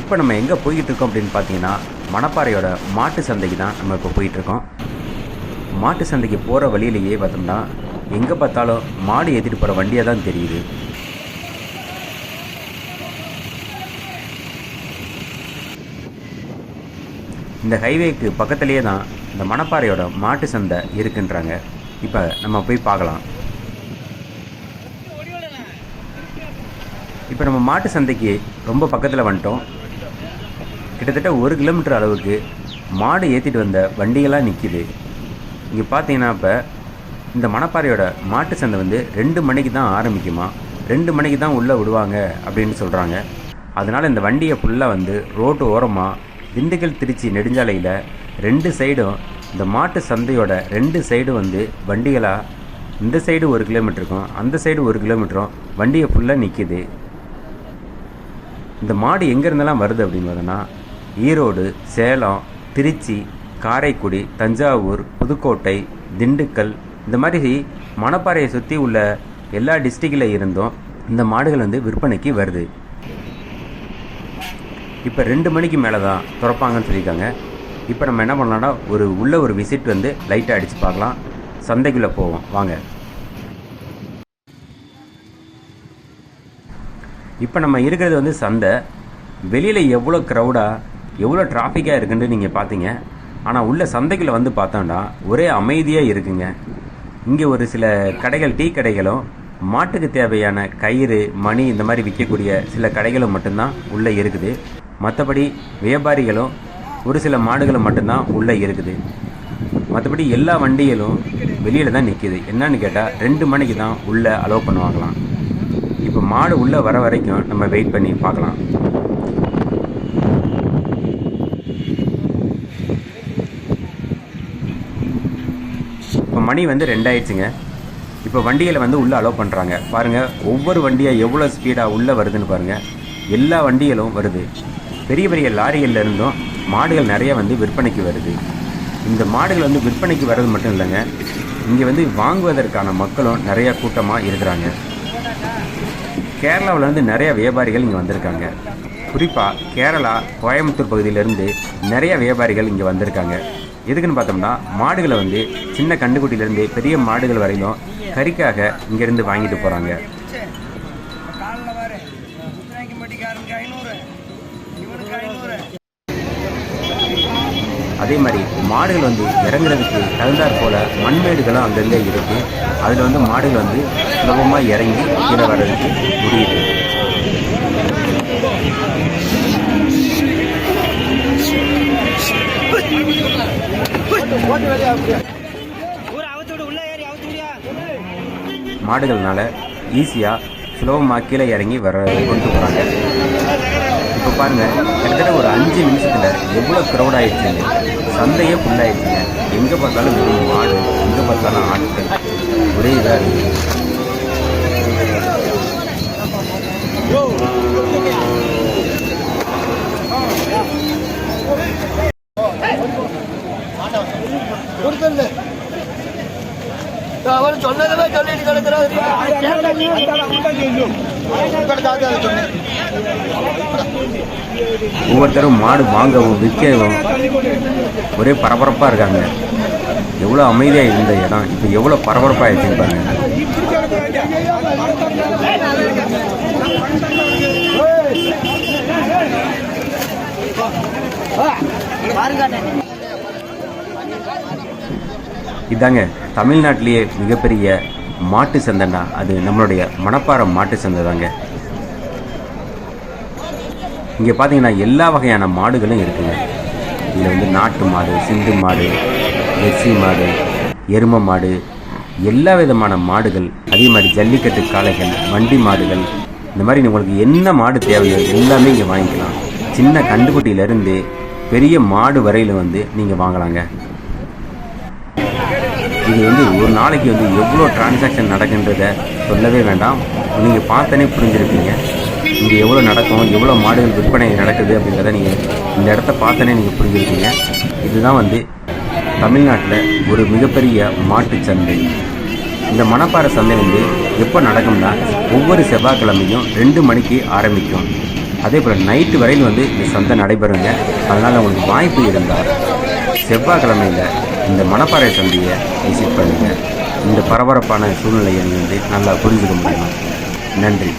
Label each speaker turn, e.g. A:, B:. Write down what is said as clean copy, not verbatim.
A: இப்போ நம்ம எங்கே போய்கிட்டு இருக்கோம் அப்படின்னு பார்த்தீங்கன்னா மணப்பாறையோட மாட்டு சந்தைக்கு தான் நம்ம இப்போ போயிட்டுருக்கோம். மாட்டு சந்தைக்கு போகிற வழியிலேயே பார்த்தோம்னா எங்கே பார்த்தாலும் மாடு ஏற்றிட்டு போகிற வண்டியாக தான் தெரியுது. இந்த ஹைவேக்கு பக்கத்துலேயே தான் இந்த மணப்பாறையோட மாட்டு சந்தை இருக்குன்றாங்க. இப்போ நம்ம போய் பார்க்கலாம். இப்போ நம்ம மாட்டு சந்தைக்கு ரொம்ப பக்கத்தில் வந்துட்டோம். கிட்டத்தட்ட 1 கிலோமீட்டர் அளவுக்கு மாடு ஏற்றிட்டு வந்த வண்டிகளாக நிற்கிது. இங்கே பார்த்தீங்கன்னா இப்போ இந்த மணப்பாறையோட மாட்டு சந்தை 2 மணிக்கு தான் ஆரம்பிக்குமா, 2 மணிக்கு தான் உள்ளே விடுவாங்க அப்படின்னு சொல்கிறாங்க. அதனால் இந்த வண்டியை ஃபுல்லாக ரோட்டு ஓரமாக திண்டுக்கல் திருச்சி நெடுஞ்சாலையில் 2 சைடும் இந்த மாட்டு சந்தையோட 2 சைடும் வண்டிகளாக இந்த சைடு 1 கிலோமீட்டருக்கும் அந்த சைடு 1 கிலோமீட்டரும் வண்டியை ஃபுல்லாக நிற்கிது. இந்த மாடு எங்கேருந்தெல்லாம் வருது அப்படின்னு பார்த்தோன்னா ஈரோடு, சேலம், திருச்சி, காரைக்குடி, தஞ்சாவூர், புதுக்கோட்டை, திண்டுக்கல் இந்த மாதிரி மணப்பாறையை சுற்றி உள்ள எல்லா டிஸ்ட்ரிக்டில் இருந்தும் இந்த மாடுகள் விற்பனைக்கு வருது. இப்போ 2 மணிக்கு மேலே தான் திறப்பாங்கன்னு சொல்லியிருக்காங்க. இப்போ நம்ம என்ன பண்ணலாம்னா ஒரு விசிட் லைட்டாக அடித்து பார்க்கலாம். சந்தைக்குள்ளே போவோம் வாங்க. இப்போ நம்ம இருக்கிறது சந்தை. வெளியில் எவ்வளோ க்ரௌடாக எவ்வளோ டிராஃபிக்காக இருக்குன்னு நீங்கள் பார்த்தீங்க. ஆனால் உள்ள சந்தைக்குள்ளே பார்த்தோம்னா ஒரே அமைதியாக இருக்குங்க. இங்கே ஒரு சில கடைகள், டீ கடைகளும் மாட்டுக்கு தேவையான கயிறு, மணி இந்த மாதிரி விற்கக்கூடிய சில கடைகளும் மட்டும்தான் உள்ளே இருக்குது. மற்றபடி வியாபாரிகளும் ஒரு சில மாடுகளும் மட்டும்தான் உள்ளே இருக்குது. மற்றபடி எல்லா வண்டிகளும் வெளியில் தான் நிற்கிது. என்னன்னு கேட்டால் 2 மணிக்கு தான் உள்ளே அலோவ் பண்ணுவாங்களாம். இப்போ மாடு உள்ளே வர வரைக்கும் நம்ம வெயிட் பண்ணி பார்க்கலாம். இப்போ மணி 2 ஆயிடுச்சுங்க. இப்போ வண்டிகளை உள்ளே அலோவ் பண்ணுறாங்க. பாருங்கள், ஒவ்வொரு வண்டியாக எவ்வளோ ஸ்பீடாக உள்ளே வருதுன்னு பாருங்கள். எல்லா வண்டிகளும் வருது. பெரிய பெரிய லாரிகளில் இருந்தும் மாடுகள் நிறைய விற்பனைக்கு வருது. இந்த மாடுகள் விற்பனைக்கு வர்றது மட்டும் இல்லைங்க, இங்கே வாங்குவதற்கான மக்களும் நிறையா கூட்டமாக இருக்கிறாங்க. கேரளாவில் நிறைய வியாபாரிகள் இங்கே வந்திருக்காங்க. குறிப்பாக கேரளா, கோயம்புத்தூர் பகுதியிலேருந்து நிறைய வியாபாரிகள் இங்கே வந்திருக்காங்க. எதுக்குன்னு பார்த்தோம்னா மாடுகளை சின்ன கண்டுக்குட்டியிலேருந்து பெரிய மாடுகள் வரையிலும் கறிக்காக இங்கேருந்து வாங்கிட்டு போகிறாங்க. அதே மாதிரி மாடுகள் இறங்குறதுக்கு தகுந்தாற் போல் மண்மேடுகளும் அங்கங்கே இருக்குது. அதில் மாடுகள் சுலபமாக இறங்கி கீழே வர்றதுக்கு முடியுது. மாடுகள்னால ஈஸியாக சுலபமாக கீழே இறங்கி கொண்டு போகிறாங்க. இப்போ பாருங்கள், கிட்டத்தட்ட ஒரு 5 நிமிஷத்தில் எவ்வளோ க்ரௌட் ஆகிடுச்சுங்க. சந்தையே ஃபுல்லாகிடுச்சுங்க. எங்கே பார்த்தாலும் வெறும் மாடு, எங்கே பார்த்தாலும் ஆட்கள், ஒரே இதாக இருக்குது. ஒவ்வொருத்தரும் மாடு வாங்கவும் விற்கவும் ஒரே பரபரப்பாக இருக்காங்க. எவ்வளோ அமைதியாக இருந்த இடம் இப்போ எவ்வளோ பரபரப்பாக ஆயிடுச்சுன்னு பாருங்க. இதாங்க தமிழ்நாட்டிலேயே மிகப்பெரிய மாட்டு சந்தைன்னா அது நம்மளுடைய மணப்பாறை மாட்டு சந்தை தாங்க. இங்கே பார்த்தீங்கன்னா எல்லா வகையான மாடுகளும் இருக்குங்க. இதில் நாட்டு மாடு, சிந்து மாடு, ஜெர்சி மாடு, எருமை மாடு, எல்லா விதமான மாடுகள், அதே மாதிரி ஜல்லிக்கட்டு காளைகள், வண்டி மாடுகள், இந்த மாதிரி உங்களுக்கு என்ன மாடு தேவையோ எல்லாமே இங்கே வாங்கிக்கலாம். சின்ன கண்டுக்குட்டியிலேருந்து பெரிய மாடு வரையில் நீங்கள் வாங்கலாங்க. இது ஒரு நாளைக்கு எவ்வளோ டிரான்சாக்ஷன் நடக்குன்றதை சொல்லவே வேண்டாம். நீங்கள் பார்த்தனே புரிஞ்சிருப்பீங்க. இங்கே எவ்வளோ நடக்கும், எவ்வளோ மாடுகள் விற்பனை நடக்குது அப்படின்றத நீங்கள் இந்த இடத்த பார்த்தனே நீங்கள் புரிஞ்சிருப்பீங்க. இதுதான் தமிழ்நாட்டில் ஒரு மிகப்பெரிய மாட்டு சந்தை. இந்த மணப்பாறை சந்தை எப்போ நடக்கும்னா ஒவ்வொரு செவ்வாய்க்கிழமையும் 2 மணிக்கு ஆரம்பிக்கும். அதே போல் நைட்டு வரையில் வந்து இந்த சந்தை நடைபெறுங்க. அதனால் உங்களுக்கு வாய்ப்பு இருந்தால் செவ்வாய்க்கிழமையில் இந்த மணப்பாறை சந்தையை விசிட் பண்ணுங்கள். இந்த பரபரப்பான சூழ்நிலையை நீங்கள் வந்து நல்லா புரிஞ்சுக்க முடியும். நன்றி.